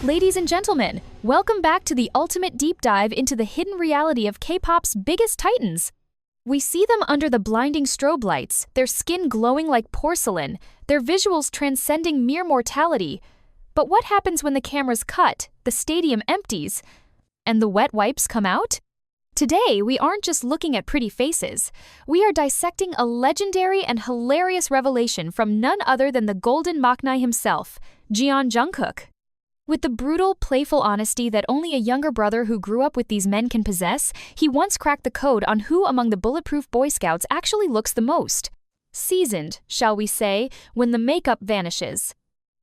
Ladies and gentlemen, welcome back to the ultimate deep dive into the hidden reality of K-pop's biggest titans. We see them under the blinding strobe lights, their skin glowing like porcelain, their visuals transcending mere mortality. But what happens when the cameras cut, the stadium empties, and the wet wipes come out? Today, we aren't just looking at pretty faces. We are dissecting a legendary and hilarious revelation from none other than the Golden Maknae himself, Jeon Jungkook. With the brutal, playful honesty that only a younger brother who grew up with these men can possess, he once cracked the code on who among the bulletproof Boy Scouts actually looks the most seasoned, shall we say, when the makeup vanishes.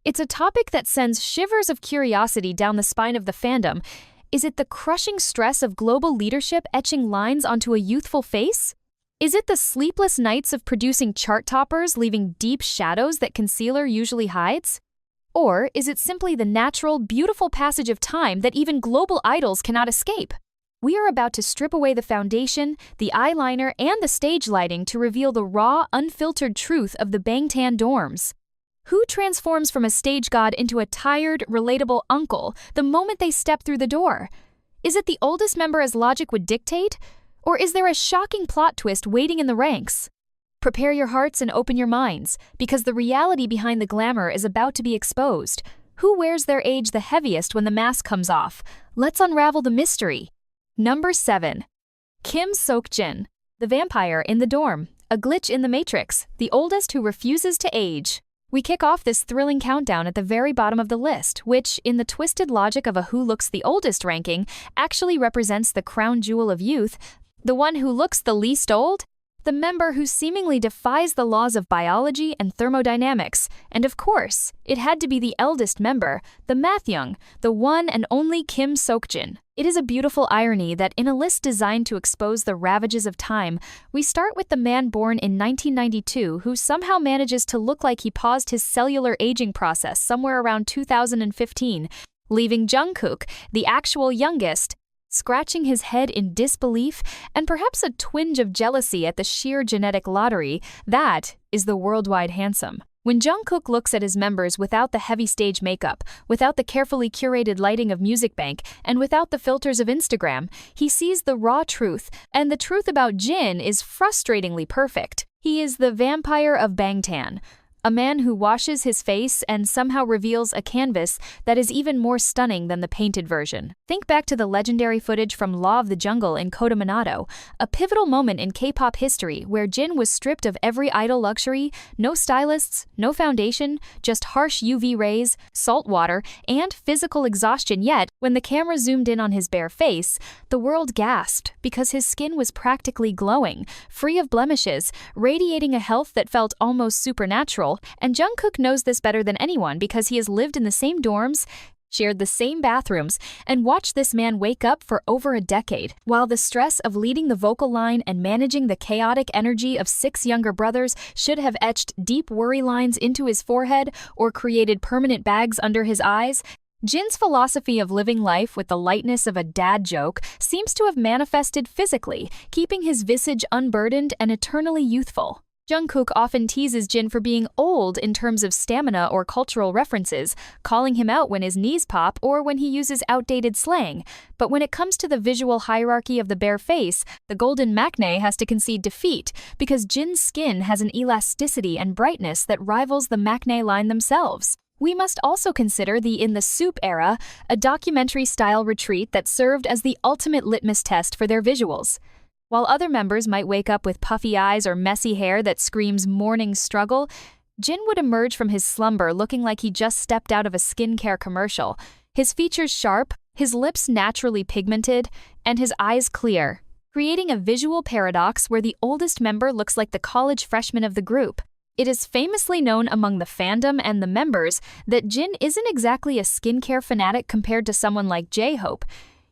It's a topic that sends shivers of curiosity down the spine of the fandom. Is it the crushing stress of global leadership etching lines onto a youthful face? Is it the sleepless nights of producing chart toppers leaving deep shadows that concealer usually hides? Or is it simply the natural, beautiful passage of time that even global idols cannot escape? We are about to strip away the foundation, the eyeliner, and the stage lighting to reveal the raw, unfiltered truth of the Bangtan dorms. Who transforms from a stage god into a tired, relatable uncle the moment they step through the door? Is it the oldest member as logic would dictate? Or is there a shocking plot twist waiting in the ranks? Prepare your hearts and open your minds, because the reality behind the glamour is about to be exposed. Who wears their age the heaviest when the mask comes off? Let's unravel the mystery. Number 7. Kim Seok-jin, the vampire in the dorm, a glitch in the matrix, the oldest who refuses to age. We kick off this thrilling countdown at the very bottom of the list, which, in the twisted logic of a who looks the oldest ranking, actually represents the crown jewel of youth, the one who looks the least old, the member who seemingly defies the laws of biology and thermodynamics. And of course, it had to be the eldest member, the Mathyoung, the one and only Kim Seok-jin. It is a beautiful irony that in a list designed to expose the ravages of time, we start with the man born in 1992 who somehow manages to look like he paused his cellular aging process somewhere around 2015, leaving Jungkook, the actual youngest, scratching his head in disbelief and perhaps a twinge of jealousy at the sheer genetic lottery. That is the worldwide handsome. When Jungkook looks at his members without the heavy stage makeup, without the carefully curated lighting of Music Bank, and without the filters of Instagram, he sees the raw truth, and the truth about Jin is frustratingly perfect. He is the vampire of Bangtan, a man who washes his face and somehow reveals a canvas that is even more stunning than the painted version. Think back to the legendary footage from Law of the Jungle in Kota Minato, a pivotal moment in K-pop history where Jin was stripped of every idol luxury, no stylists, no foundation, just harsh UV rays, salt water, and physical exhaustion. Yet, when the camera zoomed in on his bare face, the world gasped because his skin was practically glowing, free of blemishes, radiating a health that felt almost supernatural. And Jungkook knows this better than anyone because he has lived in the same dorms, shared the same bathrooms, and watched this man wake up for over a decade. While the stress of leading the vocal line and managing the chaotic energy of 6 younger brothers should have etched deep worry lines into his forehead or created permanent bags under his eyes, Jin's philosophy of living life with the lightness of a dad joke seems to have manifested physically, keeping his visage unburdened and eternally youthful. Jungkook often teases Jin for being old in terms of stamina or cultural references, calling him out when his knees pop or when he uses outdated slang. But when it comes to the visual hierarchy of the bare face, the Golden Maknae has to concede defeat because Jin's skin has an elasticity and brightness that rivals the Maknae line themselves. We must also consider the In the Soup era, a documentary-style retreat that served as the ultimate litmus test for their visuals. While other members might wake up with puffy eyes or messy hair that screams morning struggle, Jin would emerge from his slumber looking like he just stepped out of a skincare commercial, his features sharp, his lips naturally pigmented, and his eyes clear, creating a visual paradox where the oldest member looks like the college freshman of the group. It is famously known among the fandom and the members that Jin isn't exactly a skincare fanatic compared to someone like J-Hope.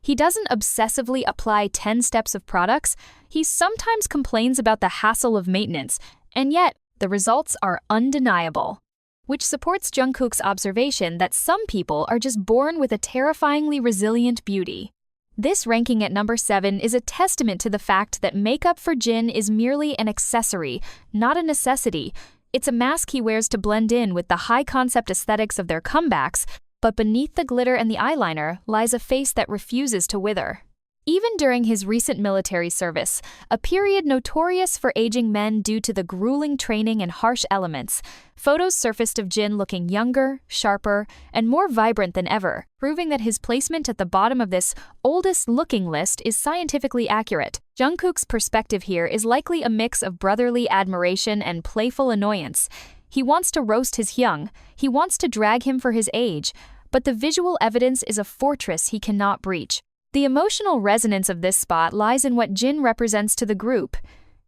He doesn't obsessively apply 10 steps of products. He sometimes complains about the hassle of maintenance, and yet the results are undeniable. Which supports Jungkook's observation that some people are just born with a terrifyingly resilient beauty. This ranking at number 7 is a testament to the fact that makeup for Jin is merely an accessory, not a necessity. It's a mask he wears to blend in with the high-concept aesthetics of their comebacks, but beneath the glitter and the eyeliner lies a face that refuses to wither. Even during his recent military service, a period notorious for aging men due to the grueling training and harsh elements, photos surfaced of Jin looking younger, sharper, and more vibrant than ever, proving that his placement at the bottom of this oldest-looking list is scientifically accurate. Jungkook's perspective here is likely a mix of brotherly admiration and playful annoyance. He wants to roast his Hyung, he wants to drag him for his age, but the visual evidence is a fortress he cannot breach. The emotional resonance of this spot lies in what Jin represents to the group.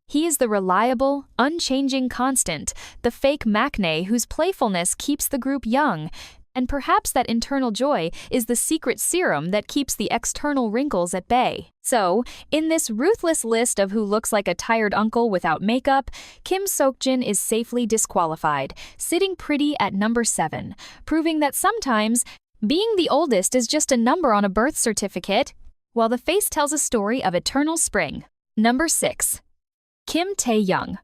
He is the reliable, unchanging constant, the fake Maknae whose playfulness keeps the group young, and perhaps that internal joy is the secret serum that keeps the external wrinkles at bay. So, in this ruthless list of who looks like a tired uncle without makeup, Kim Seokjin is safely disqualified, sitting pretty at number 7, proving that sometimes being the oldest is just a number on a birth certificate, while the face tells a story of eternal spring. Number 6. Kim Tae-young.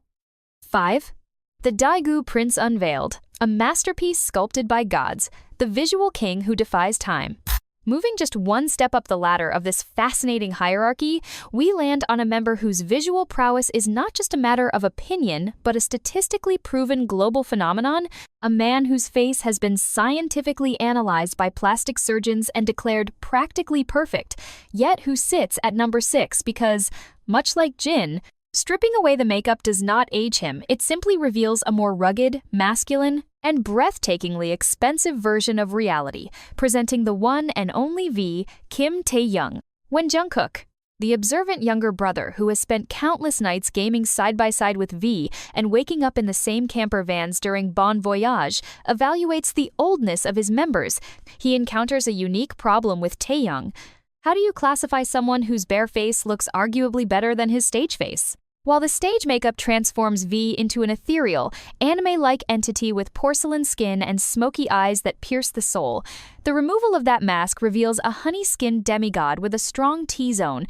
5. The Daegu Prince Unveiled, a masterpiece sculpted by gods, the visual king who defies time. Moving just one step up the ladder of this fascinating hierarchy, we land on a member whose visual prowess is not just a matter of opinion, but a statistically proven global phenomenon, a man whose face has been scientifically analyzed by plastic surgeons and declared practically perfect, yet who sits at number 6 because, much like Jin, stripping away the makeup does not age him, it simply reveals a more rugged, masculine, and breathtakingly expensive version of reality, presenting the one and only V, Kim Tae-young. When Jungkook, the observant younger brother who has spent countless nights gaming side by side with V and waking up in the same camper vans during Bon Voyage, evaluates the oldness of his members, he encounters a unique problem with Tae-young. How do you classify someone whose bare face looks arguably better than his stage face? While the stage makeup transforms V into an ethereal, anime-like entity with porcelain skin and smoky eyes that pierce the soul, the removal of that mask reveals a honey-skinned demigod with a strong T-zone,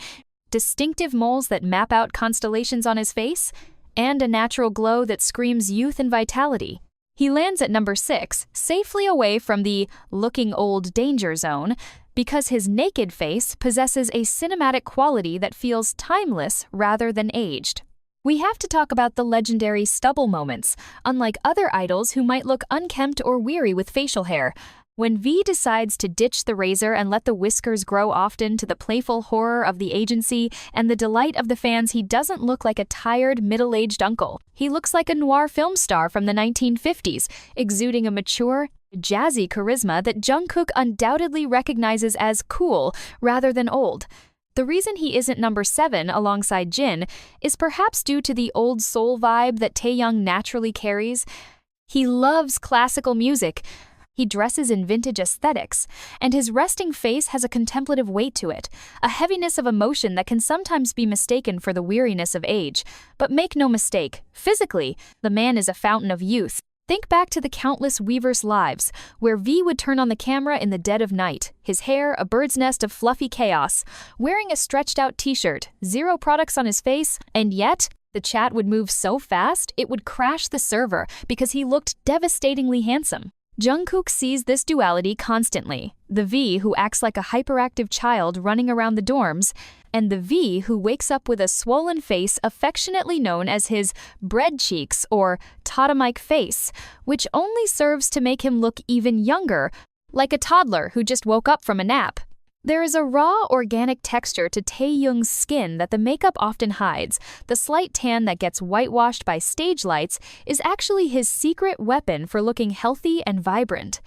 distinctive moles that map out constellations on his face, and a natural glow that screams youth and vitality. He lands at number 6, safely away from the looking old danger zone, because his naked face possesses a cinematic quality that feels timeless rather than aged. We have to talk about the legendary stubble moments, unlike other idols who might look unkempt or weary with facial hair. When V decides to ditch the razor and let the whiskers grow often to the playful horror of the agency and the delight of the fans, he doesn't look like a tired, middle-aged uncle. He looks like a noir film star from the 1950s, exuding a mature, jazzy charisma that Jungkook undoubtedly recognizes as cool rather than old. The reason he isn't number 7 alongside Jin is perhaps due to the old soul vibe that Tae-young naturally carries. He loves classical music, he dresses in vintage aesthetics, and his resting face has a contemplative weight to it, a heaviness of emotion that can sometimes be mistaken for the weariness of age. But make no mistake, physically, the man is a fountain of youth. Think back to the countless Weverse lives, where V would turn on the camera in the dead of night, his hair a bird's nest of fluffy chaos, wearing a stretched-out t-shirt, 0 products on his face, and yet, the chat would move so fast it would crash the server because he looked devastatingly handsome. Jungkook sees this duality constantly, the V who acts like a hyperactive child running around the dorms, and the V who wakes up with a swollen face affectionately known as his bread cheeks or Tata-Mike face, which only serves to make him look even younger, like a toddler who just woke up from a nap. There is a raw, organic texture to Tae-young's skin that the makeup often hides. The slight tan that gets whitewashed by stage lights is actually his secret weapon for looking healthy and vibrant.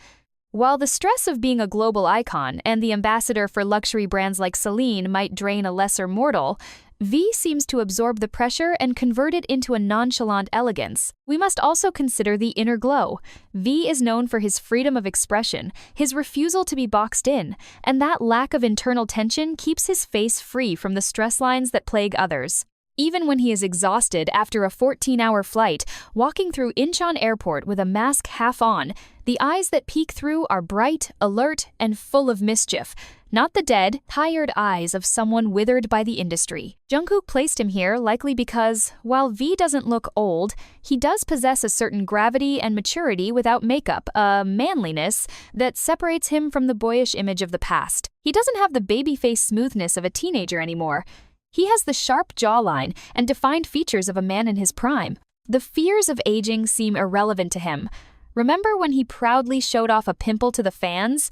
While the stress of being a global icon and the ambassador for luxury brands like Celine might drain a lesser mortal, V seems to absorb the pressure and convert it into a nonchalant elegance. We must also consider the inner glow. V is known for his freedom of expression, his refusal to be boxed in, and that lack of internal tension keeps his face free from the stress lines that plague others. Even when he is exhausted after a 14-hour flight, walking through Incheon Airport with a mask half on, The eyes that peek through are bright, alert, and full of mischief, not the dead, tired eyes of someone withered by the industry. Jungkook placed him here likely because, while V doesn't look old, he does possess a certain gravity and maturity without makeup, a manliness that separates him from the boyish image of the past. He doesn't have the baby-face smoothness of a teenager anymore. He has the sharp jawline and defined features of a man in his prime. The fears of aging seem irrelevant to him. Remember when he proudly showed off a pimple to the fans?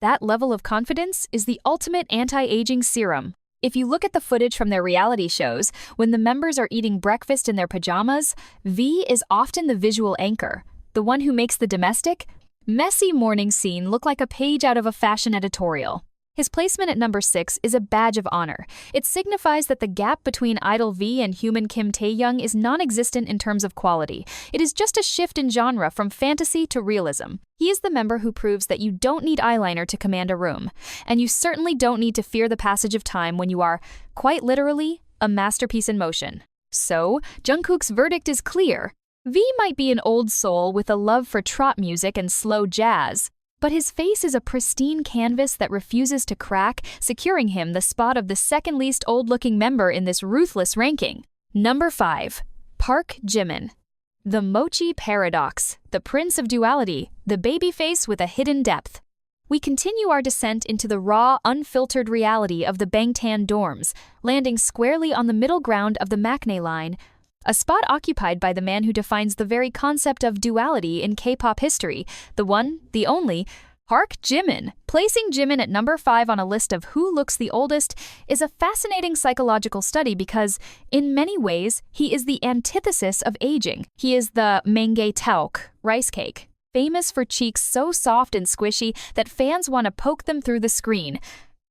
That level of confidence is the ultimate anti-aging serum. If you look at the footage from their reality shows, when the members are eating breakfast in their pajamas, V is often the visual anchor, the one who makes the domestic, messy morning scene look like a page out of a fashion editorial. His placement at number 6 is a badge of honor. It signifies that the gap between idol V and human Kim Taehyung is non-existent in terms of quality. It is just a shift in genre from fantasy to realism. He is the member who proves that you don't need eyeliner to command a room, and you certainly don't need to fear the passage of time when you are, quite literally, a masterpiece in motion. So, Jungkook's verdict is clear. V might be an old soul with a love for trot music and slow jazz, but his face is a pristine canvas that refuses to crack, securing him the spot of the second least old-looking member in this ruthless ranking. Number 5. Park Jimin. The Mochi paradox, the prince of duality, the baby face with a hidden depth. We continue our descent into the raw, unfiltered reality of the Bangtan dorms, landing squarely on the middle ground of the Maknae line, a spot occupied by the man who defines the very concept of duality in K-pop history, the one, the only, Park Jimin. Placing Jimin at number 5 on a list of who looks the oldest is a fascinating psychological study because, in many ways, he is the antithesis of aging. He is the Manggae tauk, rice cake, famous for cheeks so soft and squishy that fans want to poke them through the screen.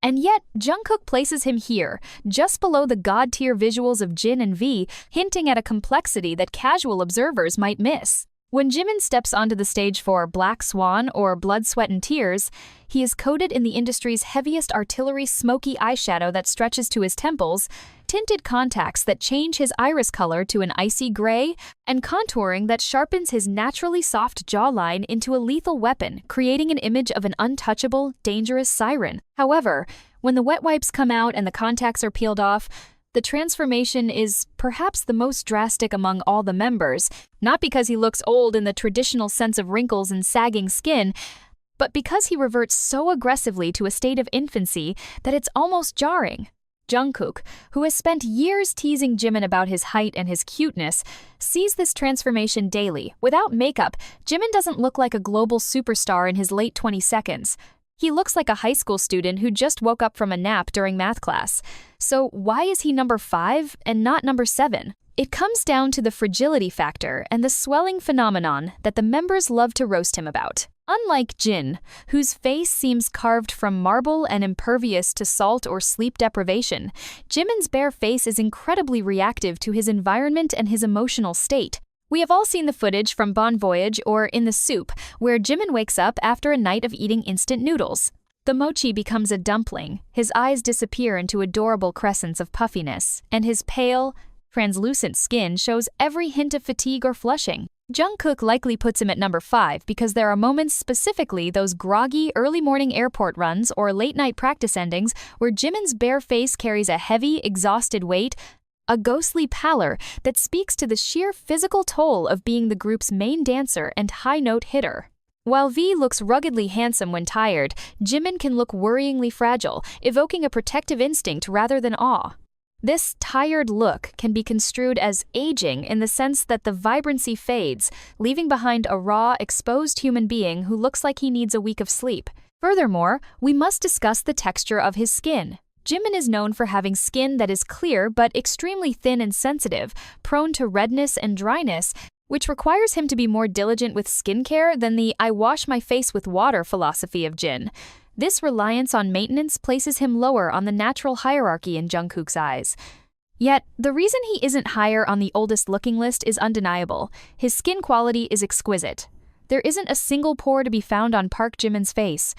And yet, Jungkook places him here, just below the god-tier visuals of Jin and V, hinting at a complexity that casual observers might miss. When Jimin steps onto the stage for Black Swan or Blood, Sweat and Tears, he is coated in the industry's heaviest artillery smoky eyeshadow that stretches to his temples, tinted contacts that change his iris color to an icy gray, and contouring that sharpens his naturally soft jawline into a lethal weapon, creating an image of an untouchable, dangerous siren. However, when the wet wipes come out and the contacts are peeled off, the transformation is perhaps the most drastic among all the members, not because he looks old in the traditional sense of wrinkles and sagging skin, but because he reverts so aggressively to a state of infancy that it's almost jarring. Jungkook, who has spent years teasing Jimin about his height and his cuteness, sees this transformation daily. Without makeup, Jimin doesn't look like a global superstar in his late 22nd. He looks like a high school student who just woke up from a nap during math class. So why is he number 5 and not number 7? It comes down to the fragility factor and the swelling phenomenon that the members love to roast him about. Unlike Jin, whose face seems carved from marble and impervious to salt or sleep deprivation, Jimin's bare face is incredibly reactive to his environment and his emotional state. We have all seen the footage from Bon Voyage or In the Soup, where Jimin wakes up after a night of eating instant noodles. The Mochi becomes a dumpling, his eyes disappear into adorable crescents of puffiness, and his pale, translucent skin shows every hint of fatigue or flushing. Jungkook likely puts him at number 5 because there are moments, specifically those groggy early morning airport runs or late night practice endings, where Jimin's bare face carries a heavy, exhausted weight, a ghostly pallor that speaks to the sheer physical toll of being the group's main dancer and high-note hitter. While V looks ruggedly handsome when tired, Jimin can look worryingly fragile, evoking a protective instinct rather than awe. This tired look can be construed as aging in the sense that the vibrancy fades, leaving behind a raw, exposed human being who looks like he needs a week of sleep. Furthermore, we must discuss the texture of his skin. Jimin is known for having skin that is clear but extremely thin and sensitive, prone to redness and dryness, which requires him to be more diligent with skincare than the "I wash my face with water" philosophy of Jin. This reliance on maintenance places him lower on the natural hierarchy in Jungkook's eyes. Yet, the reason he isn't higher on the oldest-looking list is undeniable. His skin quality is exquisite. There isn't a single pore to be found on Park Jimin's face.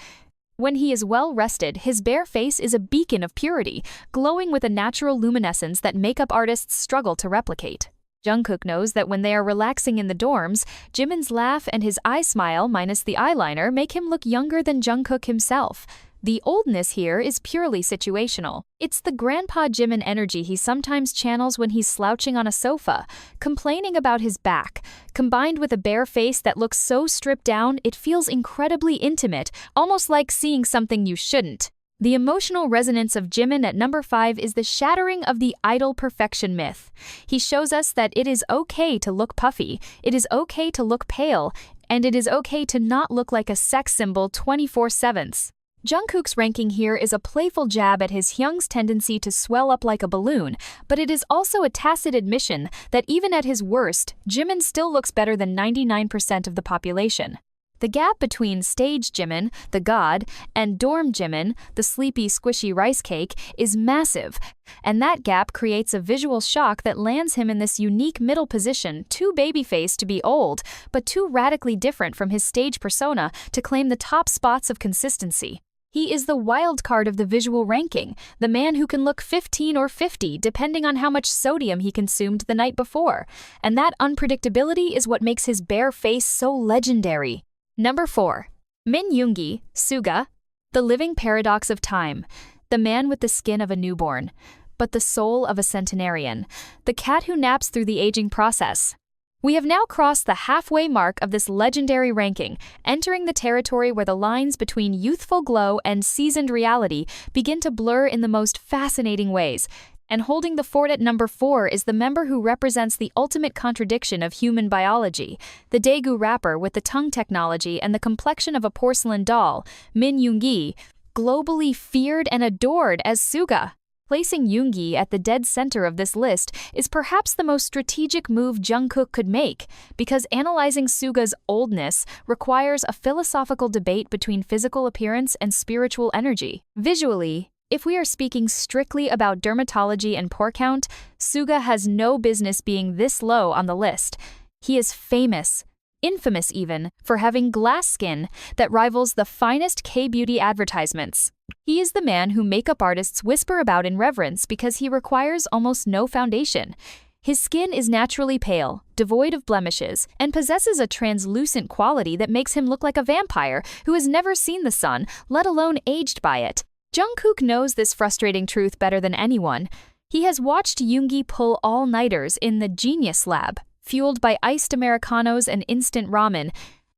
When he is well rested, his bare face is a beacon of purity, glowing with a natural luminescence that makeup artists struggle to replicate. Jungkook knows that when they are relaxing in the dorms, Jimin's laugh and his eye smile minus the eyeliner make him look younger than Jungkook himself. The oldness here is purely situational. It's the grandpa Jimin energy he sometimes channels when he's slouching on a sofa, complaining about his back, combined with a bare face that looks so stripped down it feels incredibly intimate, almost like seeing something you shouldn't. The emotional resonance of Jimin at number 5 is the shattering of the idol perfection myth. He shows us that it is okay to look puffy, it is okay to look pale, and it is okay to not look like a sex symbol 24/7. Jungkook's ranking here is a playful jab at his Hyung's tendency to swell up like a balloon, but it is also a tacit admission that even at his worst, Jimin still looks better than 99% of the population. The gap between stage Jimin, the god, and dorm Jimin, the sleepy, squishy rice cake, is massive, and that gap creates a visual shock that lands him in this unique middle position, too baby-faced to be old, but too radically different from his stage persona to claim the top spots of consistency. He is the wild card of the visual ranking, the man who can look 15 or 50 depending on how much sodium he consumed the night before, and that unpredictability is what makes his bare face so legendary. Number 4. Min Yoongi, Suga, the living paradox of time, the man with the skin of a newborn, but the soul of a centenarian, the cat who naps through the aging process. We have now crossed the halfway mark of this legendary ranking, entering the territory where the lines between youthful glow and seasoned reality begin to blur in the most fascinating ways. And holding the fort at number 4 is the member who represents the ultimate contradiction of human biology, the Daegu rapper with the tongue technology and the complexion of a porcelain doll, Min Yoongi, globally feared and adored as Suga. Placing Yoongi at the dead center of this list is perhaps the most strategic move Jungkook could make, because analyzing Suga's oldness requires a philosophical debate between physical appearance and spiritual energy. Visually, if we are speaking strictly about dermatology and pore count, Suga has no business being this low on the list. He is famous, infamous even, for having glass skin that rivals the finest K-beauty advertisements. He is the man who makeup artists whisper about in reverence because he requires almost no foundation. His skin is naturally pale, devoid of blemishes, and possesses a translucent quality that makes him look like a vampire who has never seen the sun, let alone aged by it. Jungkook knows this frustrating truth better than anyone. He has watched Yoongi pull all-nighters in the Genius Lab, fueled by iced Americanos and instant ramen,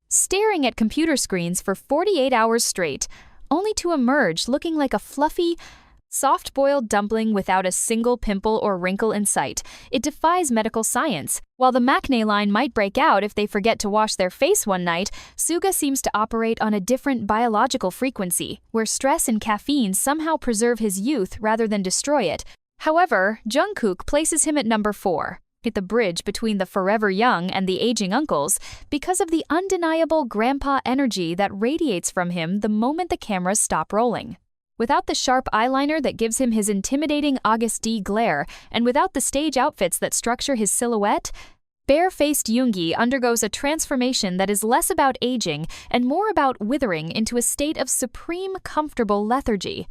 staring at computer screens for 48 hours straight, only to emerge looking like a fluffy, soft-boiled dumpling without a single pimple or wrinkle in sight. It defies medical science. While the Maknae line might break out if they forget to wash their face one night, Suga seems to operate on a different biological frequency, where stress and caffeine somehow preserve his youth rather than destroy it. However, Jungkook places him at number 4, at the bridge between the forever young and the aging uncles, because of the undeniable grandpa energy that radiates from him the moment the cameras stop rolling. Without the sharp eyeliner that gives him his intimidating August D glare, and without the stage outfits that structure his silhouette, bare-faced Yoongi undergoes a transformation that is less about aging and more about withering into a state of supreme, comfortable lethargy.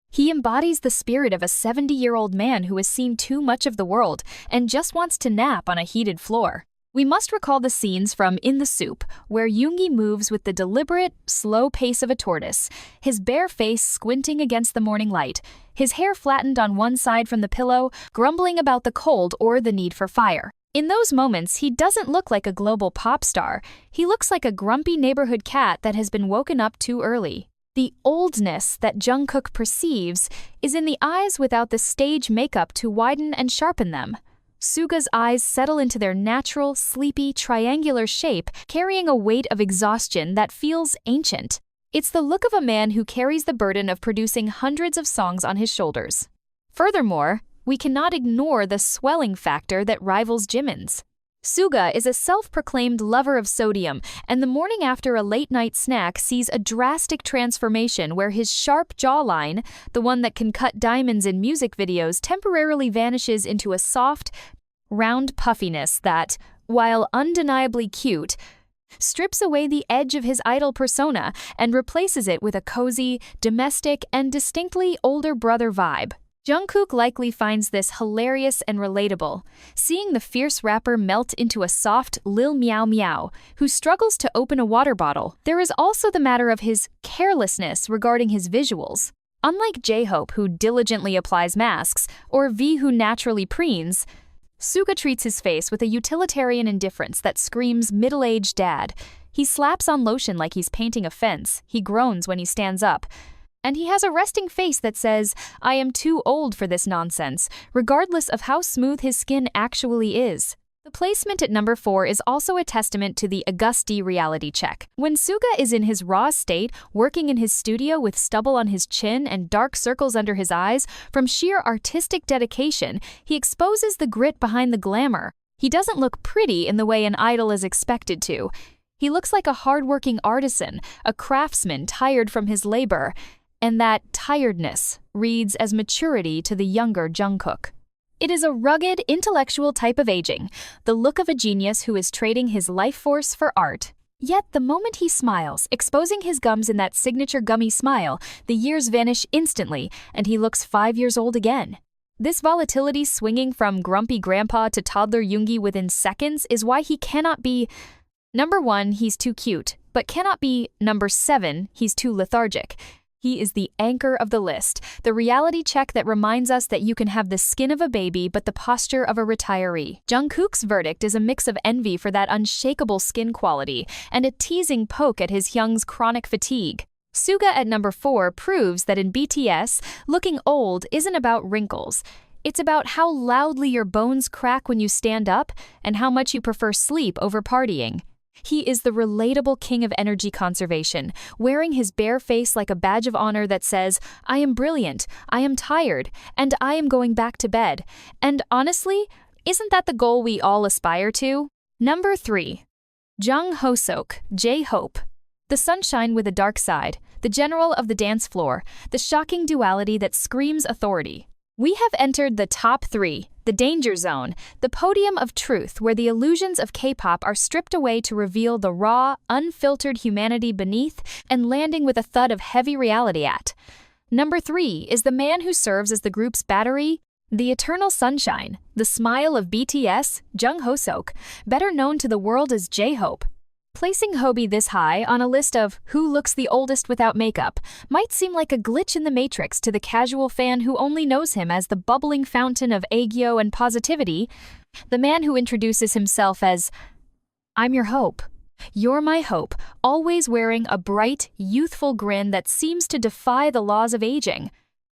He embodies the spirit of a 70-year-old man who has seen too much of the world and just wants to nap on a heated floor. We must recall the scenes from In the Soup, where Yoongi moves with the deliberate, slow pace of a tortoise, his bare face squinting against the morning light, his hair flattened on one side from the pillow, grumbling about the cold or the need for fire. In those moments, he doesn't look like a global pop star. He looks like a grumpy neighborhood cat that has been woken up too early. The oldness that Jungkook perceives is in the eyes without the stage makeup to widen and sharpen them. Suga's eyes settle into their natural, sleepy, triangular shape, carrying a weight of exhaustion that feels ancient. It's the look of a man who carries the burden of producing hundreds of songs on his shoulders. Furthermore, we cannot ignore the swelling factor that rivals Jimin's. Suga is a self-proclaimed lover of sodium, and the morning after a late-night snack sees a drastic transformation where his sharp jawline, the one that can cut diamonds in music videos, temporarily vanishes into a soft, round puffiness that, while undeniably cute, strips away the edge of his idol persona and replaces it with a cozy, domestic, and distinctly older brother vibe. Jungkook likely finds this hilarious and relatable, seeing the fierce rapper melt into a soft Lil Meow Meow who struggles to open a water bottle. There is also the matter of his carelessness regarding his visuals. Unlike J-Hope, who diligently applies masks, or V, who naturally preens, Suga treats his face with a utilitarian indifference that screams middle-aged dad. He slaps on lotion like he's painting a fence, he groans when he stands up, and he has a resting face that says, "I am too old for this nonsense," regardless of how smooth his skin actually is. The placement at number 4 is also a testament to the Auguste reality check. When Suga is in his raw state, working in his studio with stubble on his chin and dark circles under his eyes, from sheer artistic dedication, he exposes the grit behind the glamour. He doesn't look pretty in the way an idol is expected to. He looks like a hardworking artisan, a craftsman tired from his labor, and that tiredness reads as maturity to the younger Jungkook. It is a rugged, intellectual type of aging, the look of a genius who is trading his life force for art. Yet the moment he smiles, exposing his gums in that signature gummy smile, the years vanish instantly, and he looks 5 years old again. This volatility swinging from grumpy grandpa to toddler Yoongi within seconds is why he cannot be number 1, he's too cute, but cannot be number 7, he's too lethargic. He is the anchor of the list, the reality check that reminds us that you can have the skin of a baby but the posture of a retiree. Jungkook's verdict is a mix of envy for that unshakable skin quality and a teasing poke at his Hyung's chronic fatigue. Suga at number 4 proves that in BTS, looking old isn't about wrinkles. It's about how loudly your bones crack when you stand up and how much you prefer sleep over partying. He is the relatable king of energy conservation, wearing his bare face like a badge of honor that says, "I am brilliant, I am tired, and I am going back to bed." And honestly, isn't that the goal we all aspire to? Number 3. Jeon Jungkook, J-Hope. The sunshine with a dark side, the general of the dance floor, the shocking duality that screams authority. We have entered the top 3, the danger zone, the podium of truth where the illusions of K-pop are stripped away to reveal the raw, unfiltered humanity beneath and landing with a thud of heavy reality at. Number 3 is the man who serves as the group's battery, the eternal sunshine, the smile of BTS, Jeon Jungkook, better known to the world as J-Hope. Placing Hobie this high on a list of who looks the oldest without makeup might seem like a glitch in the matrix to the casual fan who only knows him as the bubbling fountain of aegyo and positivity, the man who introduces himself as, "I'm your hope. You're my hope," always wearing a bright, youthful grin that seems to defy the laws of aging.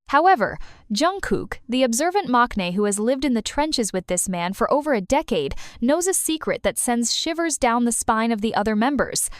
However, Jungkook, the observant Maknae who has lived in the trenches with this man for over a decade, knows a secret that sends shivers down the spine of the other members.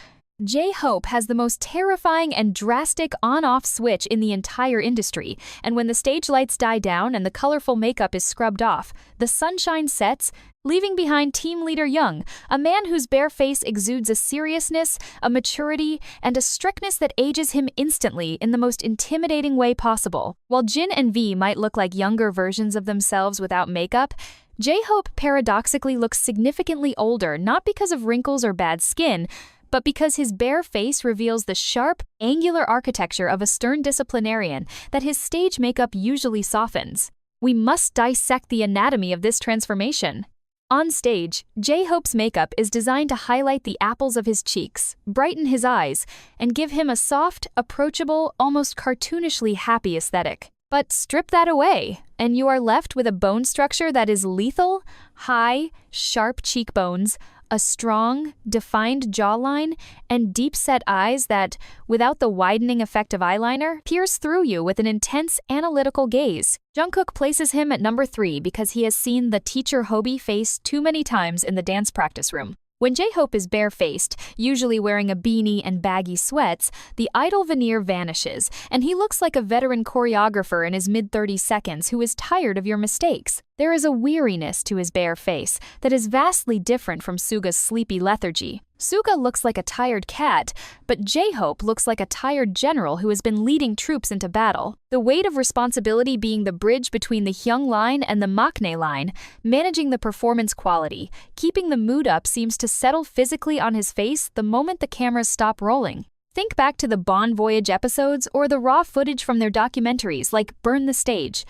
J-Hope has the most terrifying and drastic on-off switch in the entire industry, and when the stage lights die down and the colorful makeup is scrubbed off, the sunshine sets, leaving behind team leader Young, a man whose bare face exudes a seriousness, a maturity, and a strictness that ages him instantly in the most intimidating way possible. While Jin and V might look like younger versions of themselves without makeup, J-Hope paradoxically looks significantly older not because of wrinkles or bad skin, but because his bare face reveals the sharp, angular architecture of a stern disciplinarian that his stage makeup usually softens. We must dissect the anatomy of this transformation. On stage, J-Hope's makeup is designed to highlight the apples of his cheeks, brighten his eyes, and give him a soft, approachable, almost cartoonishly happy aesthetic. But strip that away, and you are left with a bone structure that is lethal, high, sharp cheekbones, a strong, defined jawline, and deep-set eyes that, without the widening effect of eyeliner, pierce through you with an intense, analytical gaze. Jungkook places him at number 3 because he has seen the teacher Hobie face too many times in the dance practice room. When J-Hope is bare-faced, usually wearing a beanie and baggy sweats, the idol veneer vanishes, and he looks like a veteran choreographer in his mid-30 seconds who is tired of your mistakes. There is a weariness to his bare face that is vastly different from Suga's sleepy lethargy. Suga looks like a tired cat, but J-Hope looks like a tired general who has been leading troops into battle. The weight of responsibility being the bridge between the Hyung line and the Maknae line, managing the performance quality, keeping the mood up seems to settle physically on his face the moment the cameras stop rolling. Think back to the Bon Voyage episodes or the raw footage from their documentaries like Burn the Stage.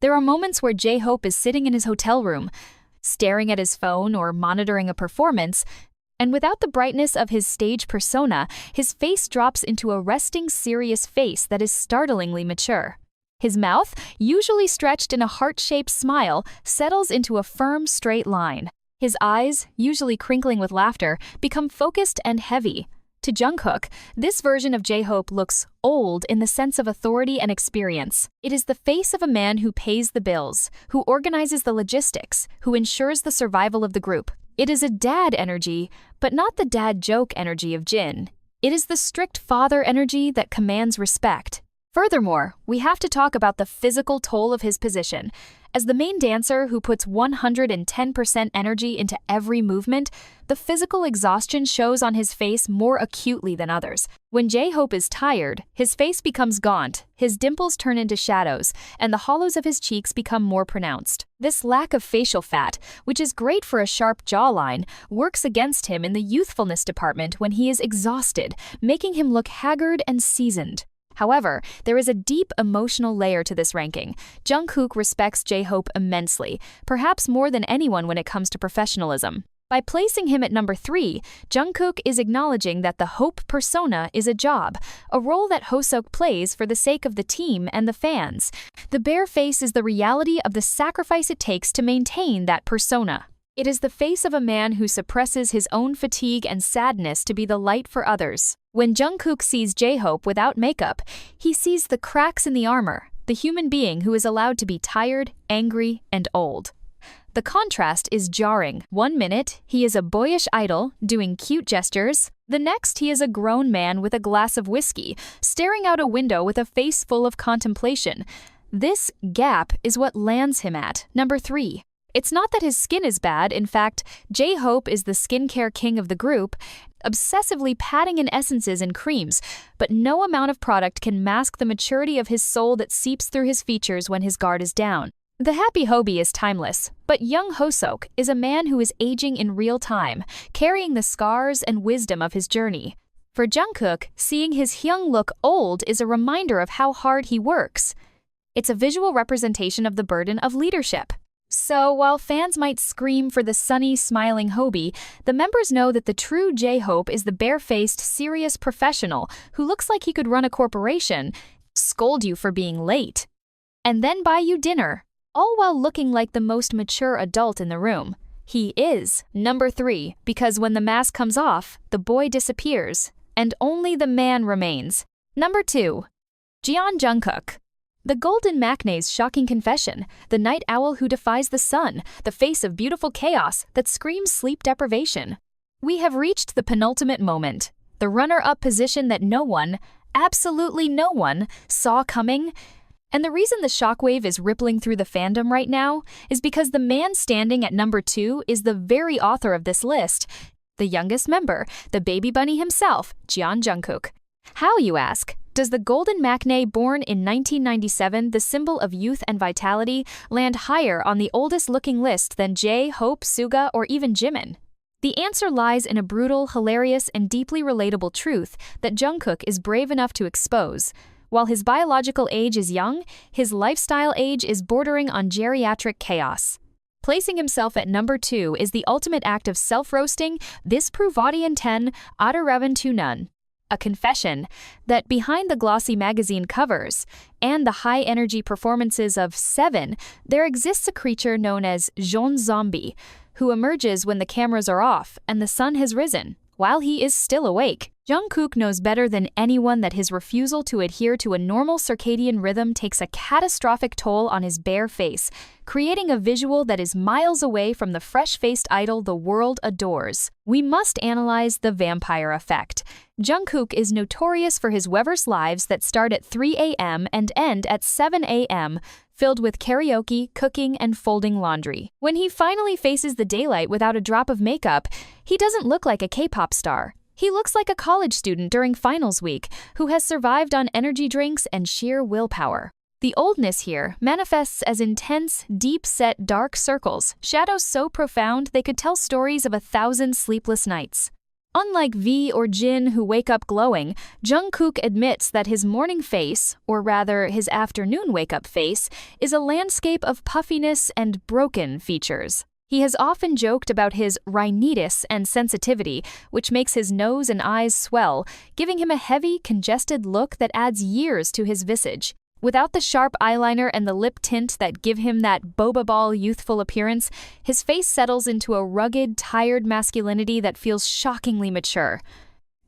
There are moments where J-Hope is sitting in his hotel room, staring at his phone or monitoring a performance, and without the brightness of his stage persona, his face drops into a resting, serious face that is startlingly mature. His mouth, usually stretched in a heart-shaped smile, settles into a firm, straight line. His eyes, usually crinkling with laughter, become focused and heavy. To Jungkook, this version of J-Hope looks old in the sense of authority and experience. It is the face of a man who pays the bills, who organizes the logistics, who ensures the survival of the group. It is a dad energy, but not the dad joke energy of Jin. It is the strict father energy that commands respect. Furthermore, we have to talk about the physical toll of his position. As the main dancer who puts 110% energy into every movement, the physical exhaustion shows on his face more acutely than others. When J-Hope is tired, his face becomes gaunt, his dimples turn into shadows, and the hollows of his cheeks become more pronounced. This lack of facial fat, which is great for a sharp jawline, works against him in the youthfulness department when he is exhausted, making him look haggard and seasoned. However, there is a deep emotional layer to this ranking. Jungkook respects J-Hope immensely, perhaps more than anyone when it comes to professionalism. By placing him at number 3, Jungkook is acknowledging that the Hope persona is a job, a role that Hoseok plays for the sake of the team and the fans. The bare face is the reality of the sacrifice it takes to maintain that persona. It is the face of a man who suppresses his own fatigue and sadness to be the light for others. When Jungkook sees J-Hope without makeup, he sees the cracks in the armor, the human being who is allowed to be tired, angry, and old. The contrast is jarring. 1 minute, he is a boyish idol, doing cute gestures. The next, he is a grown man with a glass of whiskey, staring out a window with a face full of contemplation. This gap is what lands him at number 3. It's not that his skin is bad. In fact, J-Hope is the skincare king of the group, obsessively patting in essences and creams, but no amount of product can mask the maturity of his soul that seeps through his features when his guard is down. The happy Hobie is timeless, but young Hoseok is a man who is aging in real time, carrying the scars and wisdom of his journey. For Jungkook, seeing his young look old is a reminder of how hard he works. It's a visual representation of the burden of leadership. So, while fans might scream for the sunny, smiling Hobie, the members know that the true J-Hope is the bare-faced, serious professional who looks like he could run a corporation, scold you for being late, and then buy you dinner, all while looking like the most mature adult in the room. He is number 3, because when the mask comes off, the boy disappears, and only the man remains. Number 2. Jeon Jungkook. The Golden Maknae's shocking confession, the night owl who defies the sun, the face of beautiful chaos that screams sleep deprivation. We have reached the penultimate moment, the runner-up position that no one, absolutely no one, saw coming. And the reason the shockwave is rippling through the fandom right now is because the man standing at number 2 is the very author of this list, the youngest member, the baby bunny himself, Jeon Jungkook. How, you ask? Does the Golden Maknae, born in 1997, the symbol of youth and vitality, land higher on the oldest-looking list than J-Hope, Suga, or even Jimin? The answer lies in a brutal, hilarious, and deeply relatable truth that Jungkook is brave enough to expose. While his biological age is young, his lifestyle age is bordering on geriatric chaos. Placing himself at number 2 is the ultimate act of self-roasting, this Pruvadian 10, Otterreven to none. A confession that behind the glossy magazine covers and the high-energy performances of 7, there exists a creature known as Jeon Zombie, who emerges when the cameras are off and the sun has risen, while he is still awake. Jungkook knows better than anyone that his refusal to adhere to a normal circadian rhythm takes a catastrophic toll on his bare face, creating a visual that is miles away from the fresh-faced idol the world adores. We must analyze the vampire effect. Jungkook is notorious for his Weverse lives that start at 3 a.m. and end at 7 a.m., filled with karaoke, cooking, and folding laundry. When he finally faces the daylight without a drop of makeup, he doesn't look like a K-pop star. He looks like a college student during finals week who has survived on energy drinks and sheer willpower. The oldness here manifests as intense, deep-set dark circles, shadows so profound they could tell stories of 1,000 sleepless nights. Unlike V or Jin, who wake up glowing, Jungkook admits that his morning face, or rather his afternoon wake-up face, is a landscape of puffiness and broken features. He has often joked about his rhinitis and sensitivity, which makes his nose and eyes swell, giving him a heavy, congested look that adds years to his visage. Without the sharp eyeliner and the lip tint that give him that boba ball youthful appearance, his face settles into a rugged, tired masculinity that feels shockingly mature.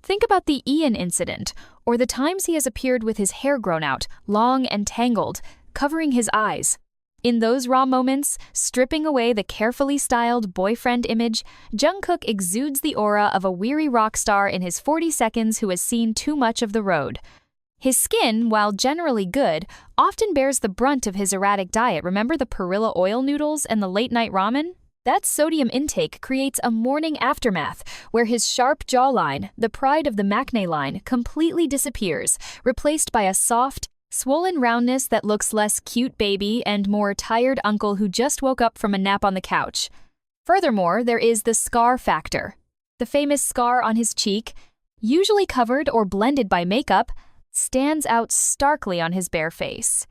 Think about the Ian incident, or the times he has appeared with his hair grown out, long and tangled, covering his eyes. In those raw moments, stripping away the carefully styled boyfriend image, Jungkook exudes the aura of a weary rock star in his 40 seconds who has seen too much of the road. His skin, while generally good, often bears the brunt of his erratic diet. Remember the perilla oil noodles and the late-night ramen? That sodium intake creates a morning aftermath, where his sharp jawline, the pride of the Maknae line, completely disappears, replaced by a soft, swollen roundness that looks less cute baby and more tired uncle who just woke up from a nap on the couch. Furthermore, there is the scar factor. The famous scar on his cheek, usually covered or blended by makeup, stands out starkly on his bare face.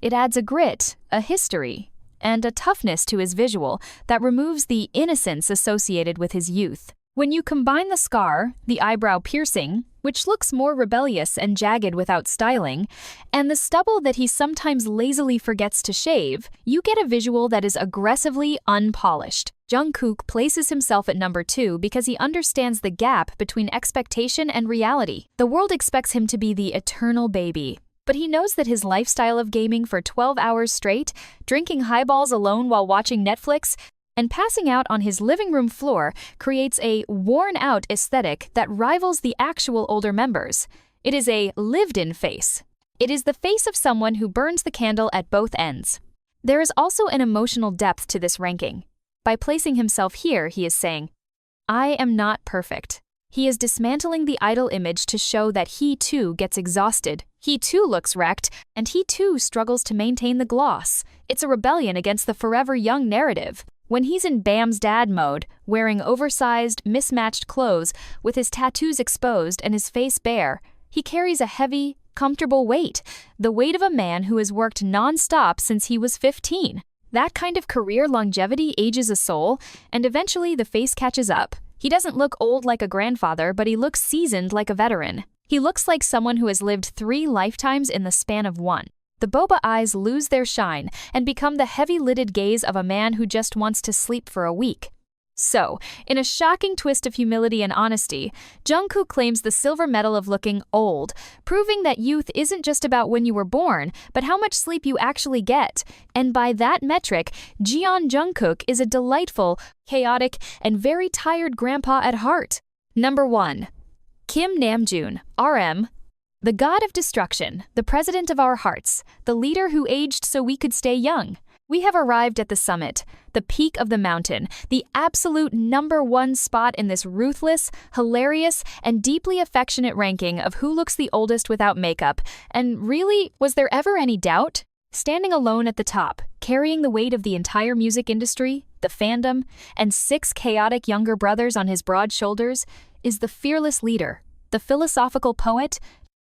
It adds a grit, a history, and a toughness to his visual that removes the innocence associated with his youth. When you combine the scar, the eyebrow piercing, which looks more rebellious and jagged without styling, and the stubble that he sometimes lazily forgets to shave, you get a visual that is aggressively unpolished. Jungkook places himself at number 2 because he understands the gap between expectation and reality. The world expects him to be the eternal baby, but he knows that his lifestyle of gaming for 12 hours straight, drinking highballs alone while watching Netflix, and passing out on his living room floor creates a worn-out aesthetic that rivals the actual older members. It is a lived-in face. It is the face of someone who burns the candle at both ends. There is also an emotional depth to this ranking. By placing himself here, he is saying, "I am not perfect." He is dismantling the idol image to show that he too gets exhausted. He too looks wrecked, and he too struggles to maintain the gloss. It's a rebellion against the forever young narrative. When he's in Bam's dad mode, wearing oversized, mismatched clothes, with his tattoos exposed and his face bare, he carries a heavy, comfortable weight, the weight of a man who has worked non-stop since he was 15. That kind of career longevity ages a soul, and eventually the face catches up. He doesn't look old like a grandfather, but he looks seasoned like a veteran. He looks like someone who has lived 3 lifetimes in the span of one. The boba eyes lose their shine and become the heavy-lidded gaze of a man who just wants to sleep for a week. So, in a shocking twist of humility and honesty, Jungkook claims the silver medal of looking old, proving that youth isn't just about when you were born, but how much sleep you actually get. And by that metric, Jeon Jungkook is a delightful, chaotic, and very tired grandpa at heart. Number 1. Kim Namjoon, RM. The god of destruction, the president of our hearts, the leader who aged so we could stay young. We have arrived at the summit, the peak of the mountain, the absolute number 1 spot in this ruthless, hilarious, and deeply affectionate ranking of who looks the oldest without makeup. And really, was there ever any doubt? Standing alone at the top, carrying the weight of the entire music industry, the fandom, and 6 chaotic younger brothers on his broad shoulders, is the fearless leader, the philosophical poet,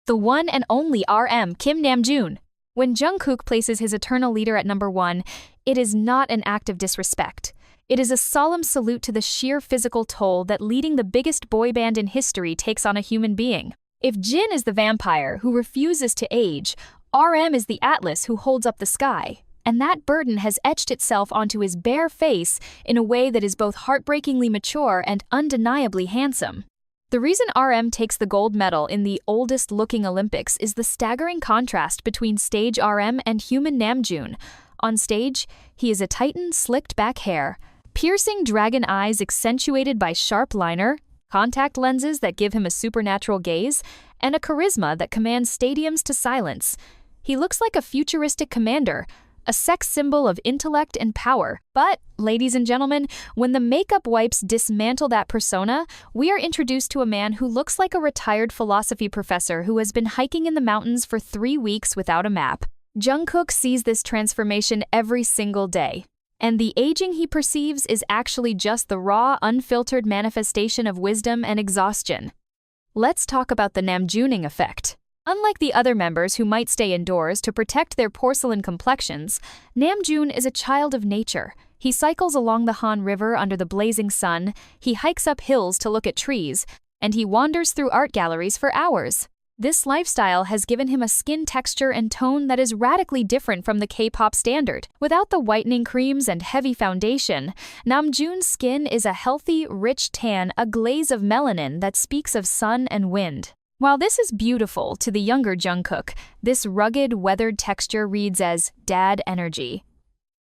the one and only RM Kim Namjoon. When Jungkook places his eternal leader at number 1, it is not an act of disrespect. It is a solemn salute to the sheer physical toll that leading the biggest boy band in history takes on a human being. If Jin is the vampire who refuses to age, RM is the Atlas who holds up the sky. And that burden has etched itself onto his bare face in a way that is both heartbreakingly mature and undeniably handsome. The reason RM takes the gold medal in the oldest-looking Olympics is the staggering contrast between stage RM and human Namjoon. On stage, he is a titan slicked-back hair, piercing dragon eyes accentuated by sharp liner, contact lenses that give him a supernatural gaze, and a charisma that commands stadiums to silence. He looks like a futuristic commander, a sex symbol of intellect and power. But, ladies and gentlemen, when the makeup wipes dismantle that persona, we are introduced to a man who looks like a retired philosophy professor who has been hiking in the mountains for 3 weeks without a map. Jungkook sees this transformation every single day. And the aging he perceives is actually just the raw, unfiltered manifestation of wisdom and exhaustion. Let's talk about the Namjooning effect. Unlike the other members who might stay indoors to protect their porcelain complexions, Namjoon is a child of nature. He cycles along the Han River under the blazing sun, he hikes up hills to look at trees, and he wanders through art galleries for hours. This lifestyle has given him a skin texture and tone that is radically different from the K-pop standard. Without the whitening creams and heavy foundation, Namjoon's skin is a healthy, rich tan, a glaze of melanin that speaks of sun and wind. While this is beautiful to the younger Jungkook, this rugged, weathered texture reads as dad energy.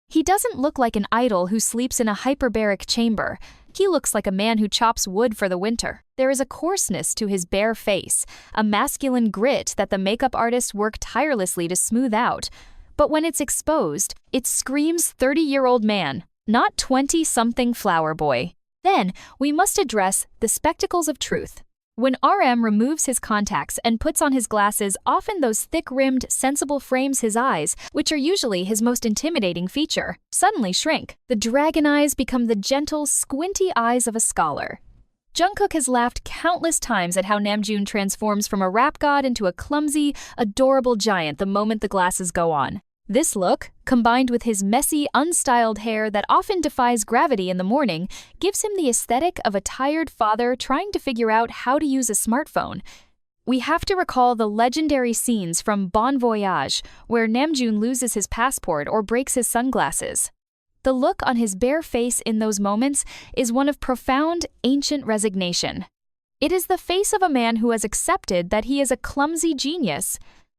He doesn't look like an idol who sleeps in a hyperbaric chamber. He looks like a man who chops wood for the winter. There is a coarseness to his bare face, a masculine grit that the makeup artists work tirelessly to smooth out. But when it's exposed, it screams 30-year-old man, not 20-something flower boy. Then, we must address the spectacles of truth. When RM removes his contacts and puts on his glasses, often those thick-rimmed, sensible frames his eyes, which are usually his most intimidating feature, suddenly shrink. The dragon eyes become the gentle, squinty eyes of a scholar. Jungkook has laughed countless times at how Namjoon transforms from a rap god into a clumsy, adorable giant the moment the glasses go on. This look, combined with his messy, unstyled hair that often defies gravity in the morning, gives him the aesthetic of a tired father trying to figure out how to use a smartphone. We have to recall the legendary scenes from Bon Voyage, where Namjoon loses his passport or breaks his sunglasses. The look on his bare face in those moments is one of profound, ancient resignation. It is the face of a man who has accepted that he is a clumsy genius.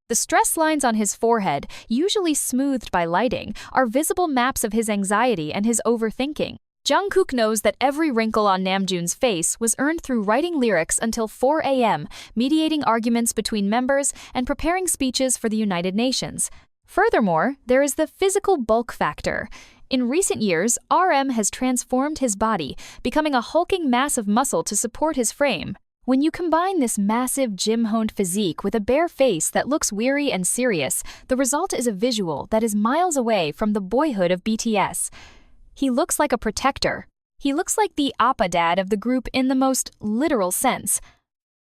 The stress lines on his forehead, usually smoothed by lighting, are visible maps of his anxiety and his overthinking. Jungkook knows that every wrinkle on Namjoon's face was earned through writing lyrics until 4 a.m., mediating arguments between members and preparing speeches for the United Nations. Furthermore, there is the physical bulk factor. In recent years, RM has transformed his body, becoming a hulking mass of muscle to support his frame. When you combine this massive, gym-honed physique with a bare face that looks weary and serious, the result is a visual that is miles away from the boyhood of BTS. He looks like a protector. He looks like the Appa dad of the group in the most literal sense.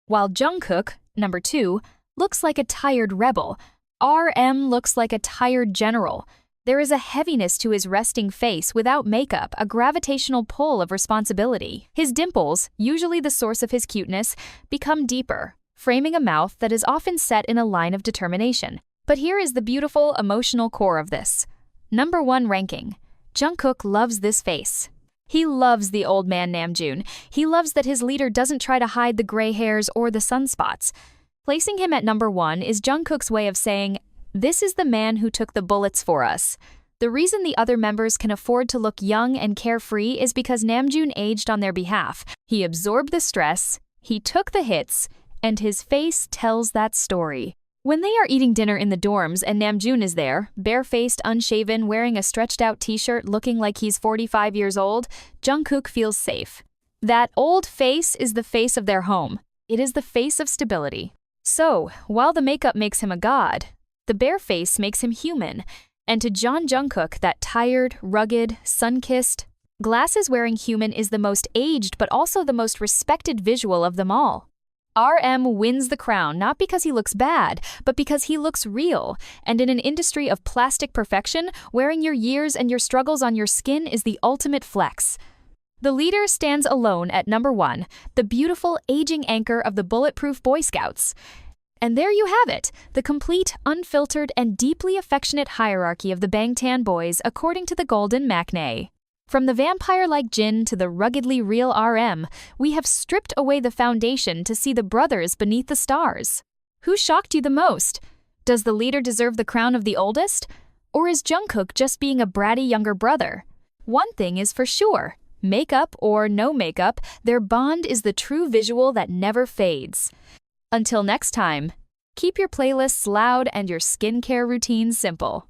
While Jungkook, number 2, looks like a tired rebel, RM looks like a tired general. There is a heaviness to his resting face without makeup, a gravitational pull of responsibility. His dimples, usually the source of his cuteness, become deeper, framing a mouth that is often set in a line of determination. But here is the beautiful, emotional core of this. Number 1 ranking. Jungkook loves this face. He loves the old man Namjoon. He loves that his leader doesn't try to hide the gray hairs or the sunspots. Placing him at number 1 is Jungkook's way of saying, "This is the man who took the bullets for us." The reason the other members can afford to look young and carefree is because Namjoon aged on their behalf. He absorbed the stress, he took the hits, and his face tells that story. When they are eating dinner in the dorms and Namjoon is there, barefaced, unshaven, wearing a stretched-out t-shirt looking like he's 45 years old, Jungkook feels safe. That old face is the face of their home. It is the face of stability. So, while the makeup makes him a god, the bare face makes him human, and to Jeon Jungkook, that tired, rugged, sun-kissed, glasses-wearing human is the most aged but also the most respected visual of them all. RM wins the crown not because he looks bad, but because he looks real, and in an industry of plastic perfection, wearing your years and your struggles on your skin is the ultimate flex. The leader stands alone at number 1, the beautiful, aging anchor of the bulletproof Boy Scouts. And there you have it, the complete, unfiltered, and deeply affectionate hierarchy of the Bangtan boys according to the Golden Maknae. From the vampire-like Jin to the ruggedly real RM, we have stripped away the foundation to see the brothers beneath the stars. Who shocked you the most? Does the leader deserve the crown of the oldest? Or is Jungkook just being a bratty younger brother? One thing is for sure, makeup or no makeup, their bond is the true visual that never fades. Until next time, keep your playlists loud and your skincare routines simple.